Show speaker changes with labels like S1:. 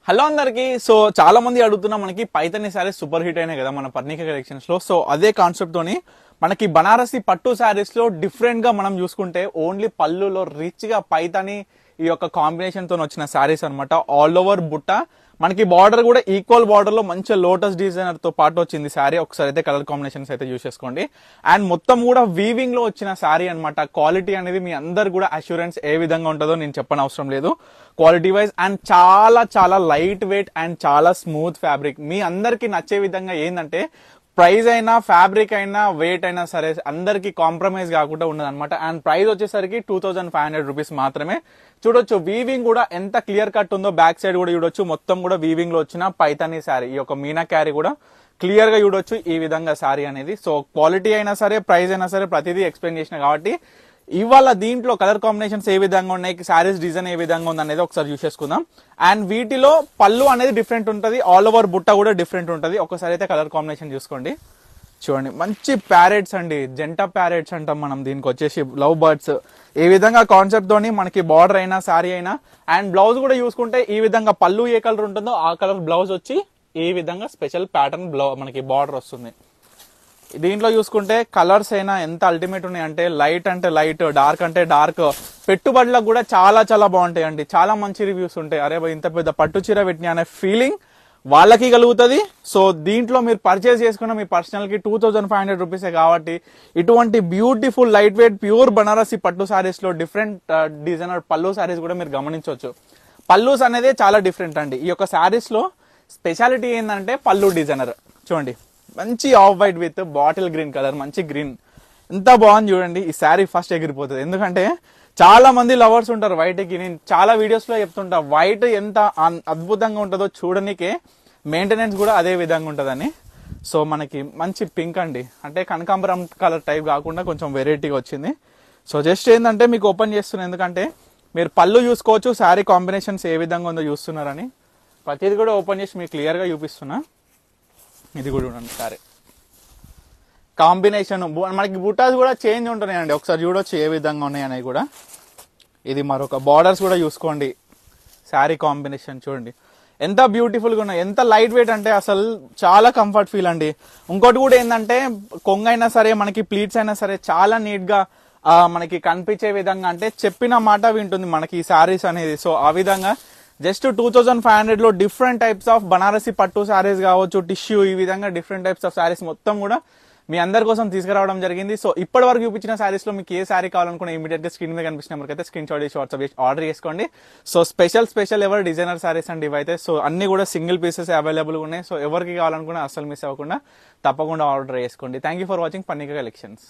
S1: Hello అందరికి. So చాలా మంది అడుగుతున్నా, మనకి పైతని సారీస్ సూపర్ హిట్ అయినాయి కదా మన పర్ణిక కలెక్షన్స్ లో. సో అదే కాన్సెప్ట్ తోని మనకి బనారసి పట్టు శారీస్ లో డిఫరెంట్ గా మనం చూసుకుంటే ఓన్లీ పళ్ళులో రిచ్ గా పైతని ఈ యొక్క కాంబినేషన్ తో వచ్చిన శారీస్ అన్నమాట. ఆల్ ఓవర్ బుట్ట, మనకి బార్డర్ కూడా ఈక్వల్ బార్డర్ లో మంచి లోటస్ డిజైనర్ తో పాటు వచ్చింది శారీ. ఒకసారి అయితే కలర్ కాంబినేషన్స్ అయితే యూస్ చేసుకోండి. అండ్ మొత్తం కూడా వీవింగ్ లో వచ్చిన శారీ అన్నమాట. క్వాలిటీ అనేది మీ అందరు కూడా అష్యూరెన్స్ ఏ విధంగా ఉంటుందో నేను చెప్పని అవసరం లేదు క్వాలిటీ వైజ్. అండ్ చాలా చాలా లైట్ వెయిట్ అండ్ చాలా స్మూత్ ఫ్యాబ్రిక్. మీ అందరికి నచ్చే విధంగా ఏంటంటే ప్రైస్ అయినా ఫ్యాబ్రిక్ అయినా వెయిట్ అయినా సరే అందరికి కాంప్రమైజ్ కాకుండా ఉన్నది అనమాట. అండ్ ప్రైస్ వచ్చేసరికి 2500 రూపీస్ మాత్రమే. చూడొచ్చు వీవింగ్ కూడా ఎంత క్లియర్ కట్ ఉందో, బ్యాక్ సైడ్ కూడా చూడొచ్చు. మొత్తం కూడా వీవింగ్ లో వచ్చిన పైతానీ శారీ, ఈ యొక్క మీనా క్యారీ కూడా క్లియర్ గా చూడొచ్చు ఈ విధంగా శారీ అనేది. సో క్వాలిటీ అయినా సరే ప్రైస్ అయినా సరే ప్రతిదీ ఎక్స్ప్లెయిన్ చేసిన కాబట్టి ఇవాళ దీంట్లో కలర్ కాంబినేషన్స్ ఏ విధంగా ఉన్నాయి, శారీస్ డిజైన్ ఏ విధంగా ఉంది అనేది ఒకసారి చూసేసుకుందాం. అండ్ వీటిలో పళ్ళు అనేది డిఫరెంట్ ఉంటుంది, ఆల్ ఓవర్ బుట్ట కూడా డిఫరెంట్ ఉంటుంది. ఒకసారి అయితే కలర్ కాంబినేషన్ చూసుకోండి. చూడండి, మంచి ప్యారెట్స్ అండి, జంటా ప్యారెట్స్ అంటాం మనం దీనికి వచ్చేసి. లవ్ బర్డ్స్ ఏ విధంగా కాన్సెప్ట్ తోని మనకి బార్డర్ అయినా శారీ అయినా. అండ్ బ్లౌజ్ కూడా చూసుకుంటే ఈ విధంగా పళ్ళు ఏ కలర్ ఉంటుందో ఆ కలర్ బ్లౌజ్ వచ్చి ఈ విధంగా స్పెషల్ ప్యాటర్న్ మనకి బార్డర్ వస్తుంది. దీంట్లో చూసుకుంటే కలర్స్ అయినా ఎంత అల్టిమేట్ ఉన్నాయి అంటే లైట్ అంటే లైట్, డార్క్ అంటే డార్క్. పెట్టుబడులకు కూడా చాలా చాలా బాగుంటాయి అండి. చాలా మంచి రివ్యూస్ ఉంటాయి. అరే ఇంత పెద్ద పట్టు చీర పెట్టిన అనే ఫీలింగ్ వాళ్ళకి కలుగుతుంది. సో దీంట్లో మీరు పర్చేస్ చేసుకున్న మీ పర్సనల్ కి 2500 రూపీసే కాబట్టి ఇటువంటి beautiful light weight pure Banarasi పట్టు సారీస్ లో డిఫరెంట్ డిజైనర్ పళ్ళు సారీస్ కూడా మీరు గమనించవచ్చు. పల్లూస్ అనేది చాలా డిఫరెంట్ అండి. ఈ యొక్క సారీస్ లో స్పెషాలిటీ ఏంటంటే పళ్ళు డిజైనర్ చూడండి, మంచి off white with bottle green colour, మంచి గ్రీన్, ఎంత బాగుంది చూడండి. ఈ శారీ ఫస్ట్ ఎగిరిపోతుంది, ఎందుకంటే చాలా మంది లవర్స్ ఉంటారు వైట్ కి. నేను చాలా వీడియోస్ లో చెప్తుంటా వైట్ ఎంత అద్భుతంగా ఉంటుందో చూడనికే, మెయింటెనెన్స్ కూడా అదే విధంగా ఉంటుందని. సో మనకి మంచి పింక్ అండి, అంటే కనకాంబరం కలర్ టైప్ కాకుండా కొంచెం వెరైటీగా వచ్చింది. సో జస్ట్ ఏంటంటే మీకు ఓపెన్ చేస్తున్నాను, ఎందుకంటే మీరు పళ్ళు చూసుకోవచ్చు, శారీ కాంబినేషన్స్ ఏ విధంగా ఉందో చూస్తున్నారని. ప్రతిది కూడా ఓపెన్ చేసి మీకు క్లియర్ గా చూపిస్తున్నా. ఇది కూడా చూడండి సారీ కాంబినేషన్. మనకి బుటాస్ కూడా చేంజ్ ఉంటున్నాయండి, ఒకసారి చూడొచ్చు ఏ విధంగా ఉన్నాయి అనేవి కూడా. ఇది మరొక బార్డర్స్ కూడా చూసుకోండి. శారీ కాంబినేషన్ చూడండి ఎంత బ్యూటిఫుల్ గా ఉన్నాయి, ఎంత లైట్ వెయిట్ అంటే అసలు చాలా కంఫర్ట్ ఫీల్ అండి. ఇంకోటి కూడా ఏంటంటే కొంగైనా సరే మనకి ప్లీట్స్ అయినా సరే చాలా నీట్ గా మనకి కనిపించే విధంగా, అంటే చెప్పిన మాట వింటుంది మనకి ఈ శారీస్ అనేది. సో ఆ విధంగా జస్ట్ 2500 లో డిఫరెంట్ టైప్స్ ఆఫ్ బనారసి పట్టు శారీస్ కావచ్చు, టిష్యూ, ఈ విధంగా డిఫరెంట్ టైప్స్ ఆఫ్ శారీస్ మొత్తం కూడా మీ అందరి కోసం తీసుకురావడం జరిగింది. సో ఇప్పటి వరకు చూపించిన శారీస్ లో మీకు ఏ శారీ కావాలనుకున్నా ఇమీడియట్ గా స్క్రీన్ మీద కనిపించిన నెంబర్కి అయితే స్క్రీన్ షాట్ చేసి వాట్సాప్ చేసి ఆర్డర్ చేసుకోండి. సో స్పెషల్ ఎవరు డిజైనర్ శారీస్ అండి ఇవైతే. సో అన్ని కూడా సింగిల్ పీసెస్ అవైలబుల్ ఉన్నాయి. సో ఎవరికి కావాలనుకున్నా అసలు మిస్ అవ్వకుండా తప్పకుండా ఆర్డర్ చేసుకోండి. Thank you for watching Parnika collections.